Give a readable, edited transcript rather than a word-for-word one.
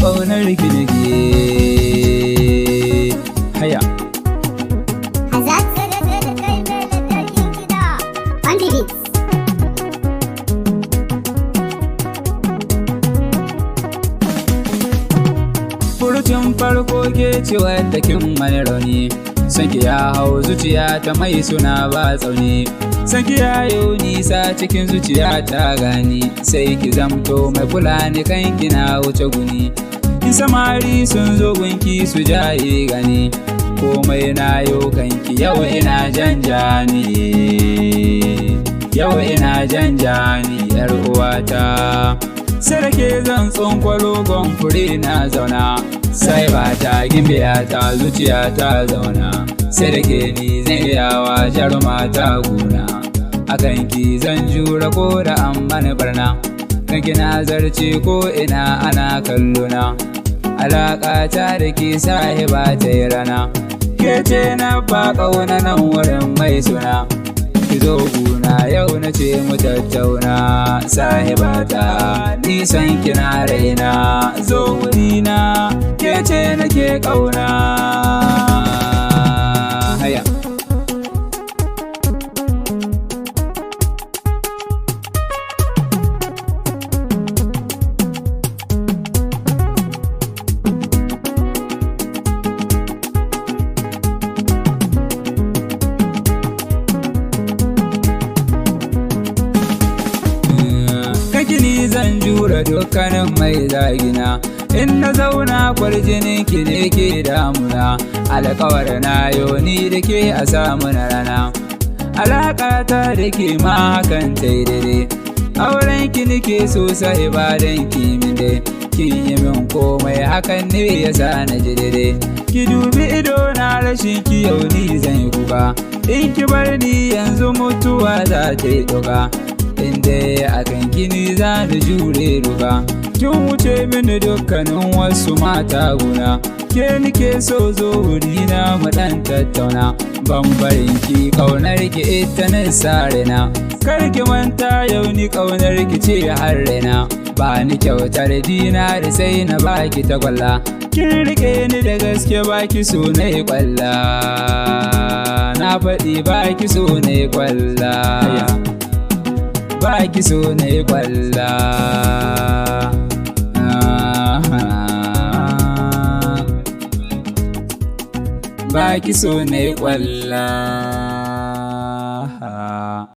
ƙaunar ki nake haya. Furucin farko ke cewa da kin mai rauni, sanki ya hau zuciya ta mai suna ba tsauni. Sanki ya yau nisa cikin zuciya ta gani, sai ki zamto mai kula ni kanki na wuce guni. In samari sun zo gunki su jaye gani, komai na yau kanki yau ina janjani. Yau ina janjani yar uwata, sai da ke zan tsunkwalo fure na zauna, sai ba ta gimbiya ta zuciya ta zauna, sai da ke ni zan iyawa jaruma ta guna. Akan ki zan jura ko da an mani barna, kan kina zarce ko ina ana kallona. Alaƙa ta da ke sahiba ta yi rana, ke ce na ba ƙauna nan wurin mai suna. Ki zo guna yau na ce mu tattauna, sahibata nisan kina raina, zo wurina ke ce nake ƙauna. Haya. Kini zan jura dukkanin mai zagina, in na zauna kwarjinin ki ne ke damuna. Alƙawar na yau ni da ke a samu na rana, alaƙa ta da ke ma hakan ta yi daidai. Auren ki nake so sahibadan ki min dai, kin yi min komai hakan ne ya sa na ji daidai. Ki dubi ido na rashin ki yau ni zan yi kuka, in ki bar ni yanzu mutuwa za ta yi ɗuka. Inda akan gini za da jure ruga, kin wuce mini dukkanin wasu mata guna. Ke nike so zo wurina mu dan tattauna, bambarin ki ƙaunar ki ita na sarena. Kar ki manta yau ni ƙaunar ki ce har raina, ba ni kyautar dinari sai na baki tagwalla. Kin rike ni da gaske baki so na yi kwalla, na faɗi baki so na yi kwalla. Baki so na yi kwalla, baki so na yi kwalla.